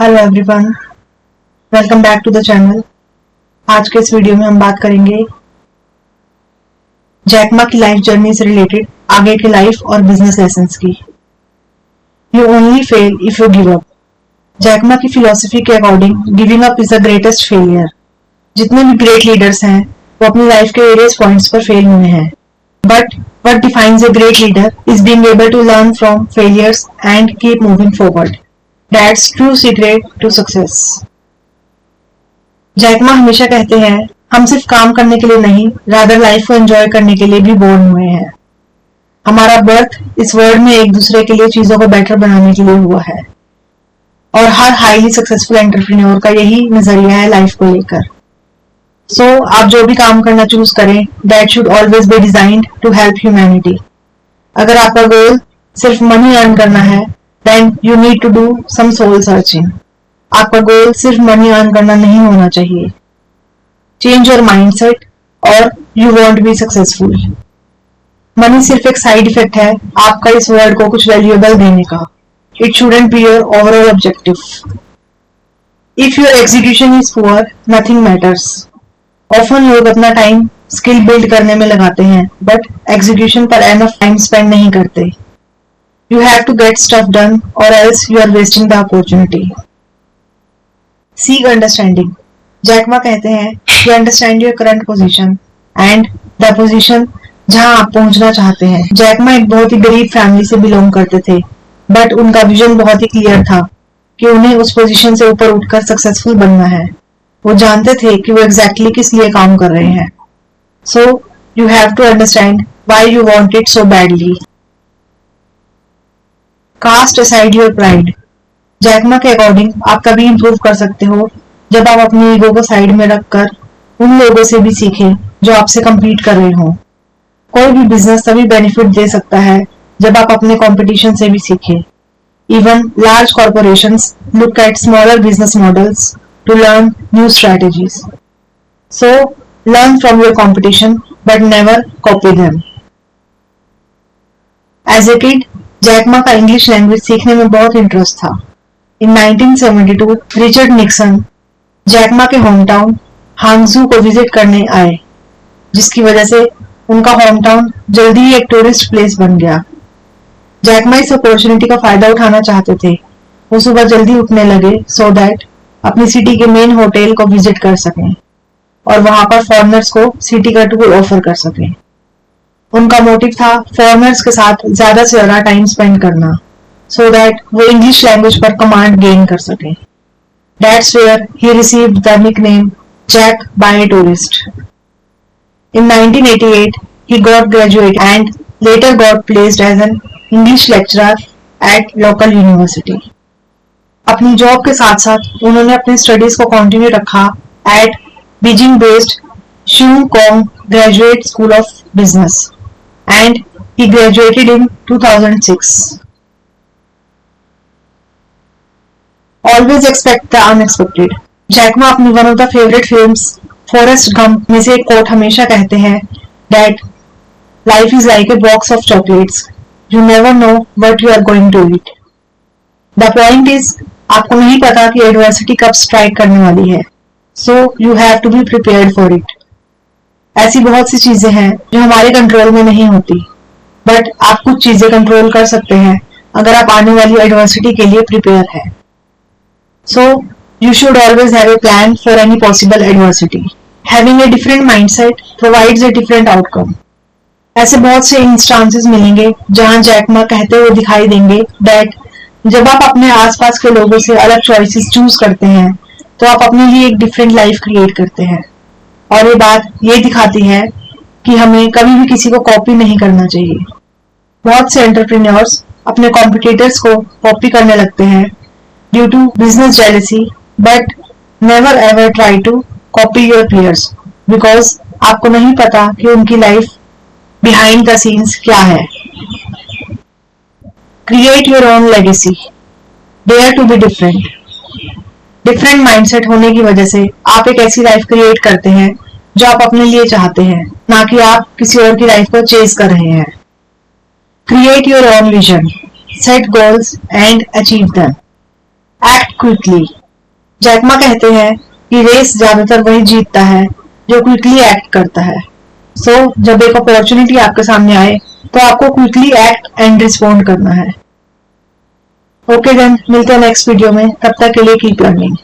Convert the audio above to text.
Hello everyone, welcome back to the channel. आज के इस वीडियो में हम बात करेंगे जैक मा की लाइफ जर्नी से रिलेटेड आगे के लाइफ और बिजनेस लेसन्स की। You only fail if you give up. Jack Ma की फिलॉसफी के according giving up is the greatest failure. जितने भी ग्रेट लीडर्स हैं वो अपनी लाइफ के वेरियस पॉइंट्स पर फेल हुए हैं, but what defines a great leader is being able to learn from failures and keep moving forward. That's true secret to success. Jack Ma हमेशा कहते हैं, हम सिर्फ काम करने के लिए नहीं, रादर लाइफ को एंजॉय करने के लिए भी बोर्न हुए हैं। हमारा बर्थ इस वर्ल्ड में एक दूसरे के लिए चीजों को बेटर बनाने के लिए हुआ है, और हर हाईली सक्सेसफुल एंटरप्रेन्योर का यही नजरिया है लाइफ को लेकर। सो आप जो भी काम करना चूज करें, that should always be designed to help humanity. अगर आपका गोल सिर्फ मनी अर्न करना है, then you need to do some soul searching. आपका गोल सिर्फ मनी अर्न करना नहीं होना चाहिए। चेंज योर माइंडसेट और you won't be successful. Money सिर्फ एक साइड इफेक्ट है आपका इस वर्ल्ड को कुछ वैल्यूएबल देने का। It shouldn't be your overall objective. If your execution is poor, nothing matters. Often लोग अपना टाइम स्किल बिल्ड करने में लगाते हैं, बट एग्जीक्यूशन पर एनफ टाइम स्पेंड नहीं करते। You have to get stuff done और else you are wasting the opportunity. Seek understanding. Jack Ma कहते हैं, you understand your current position and the position जहां आप पहुंचना चाहते हैं। जैक मा एक बहुत ही गरीब फैमिली से बिलोंग करते थे, बट उनका विजन बहुत ही क्लियर था कि उन्हें उस पोजीशन से ऊपर उठकर सक्सेसफुल बनना है। वो जानते थे कि वो एग्जैक्टली किस लिए काम कर रहे हैं। So you have to understand why you want it so badly. Cast aside your pride. Jack Ma के अकॉर्डिंग आप तभी इंप्रूव कर सकते हो जब आप अपनी ईगो को साइड में रखकर उन लोगों से भी सीखें जो आपसे compete कर रहे हो। कोई भी बिजनेस तभी बेनिफिट दे सकता है जब आप अपने कंपटीशन से भी सीखें। Even large corporations look at smaller business models to learn new strategies. So, learn from your competition, but never copy them. As a kid, Jack Ma का इंग्लिश लैंग्वेज सीखने में बहुत इंटरेस्ट था। In 1972, Richard Nixon Jack Ma के home town हांगजू को visit करने आए, जिसकी वजह से उनका होम टाउन जल्दी ही एक टूरिस्ट प्लेस बन गया। जैक मा इस अपॉर्चुनिटी का फायदा उठाना चाहते थे। वो सुबह जल्दी उठने लगे so that अपनी सिटी के मेन होटल को विजिट कर सकें और वहां पर फॉरेनर्स को सिटी का टूर ऑफर कर सकें। उनका मोटिव था फॉरेनर्स के साथ ज्यादा से ज्यादा टाइम स्पेंड करना, सो दैट वो इंग्लिश लैंग्वेज पर कमांड गेन कर सकें। That's where he received the nickname Jack by tourist. In 1988, he got graduated and later got placed as an English lecturer at local university. अपनी job के साथ साथ उन्होंने अपनी स्टडीज को कंटिन्यू रखा at Beijing based Cheung Kong graduate school of business and he graduated in 2006. Always expect the unexpected. Jack Ma अपनी one of the favourite films Forrest Gump में से एक कोट हमेशा कहते हैं that life is like a box of chocolates, you never know what you are going to eat. The point is, आपको नहीं पता कि एडवर्सिटी कब स्ट्राइक करने वाली है, so you have to be prepared for it. ऐसी बहुत सी चीजें हैं जो हमारे कंट्रोल में नहीं होती, बट आप कुछ चीजें कंट्रोल कर सकते हैं अगर आप आने वाली एडवर्सिटी के लिए प्रिपेयर है। So you should always have a plan for any possible adversity. Having a different mindset provides a different outcome. ऐसे बहुत से इंस्टांसेस मिलेंगे जहां जैक मा कहते हुए दिखाई देंगे दैट जब आप अपने आसपास के लोगों से अलग चॉइसेस चूज करते हैं तो आप अपने लिए एक डिफरेंट लाइफ क्रिएट करते हैं, और ये बात ये दिखाती है कि हमें कभी भी किसी को कॉपी नहीं करना चाहिए। बहुत से एंटरप्रेन्योर्स अपने कॉम्पिटिटर्स को कॉपी करने लगते हैं due to business jealousy, but never ever try to copy your peers, because आपको नहीं पता कि उनकी लाइफ बिहाइंड द सीन्स क्या है। Create your own legacy. Dare to be different. Different mindset होने की वजह से आप एक ऐसी लाइफ क्रिएट करते हैं जो आप अपने लिए चाहते हैं, ना कि आप किसी और की लाइफ को चेज कर रहे हैं। Create your own vision. Set goals and achieve them. Act quickly. Jack Ma कहते हैं कि रेस ज्यादातर वही जीतता है जो क्विकली एक्ट करता है। सो जब एक अपॉर्चुनिटी आपके सामने आए तो आपको क्विकली एक्ट एंड रिस्पॉन्ड करना है। ओके देन, मिलते हैं नेक्स्ट वीडियो में। तब तक के लिए कीप लर्निंग।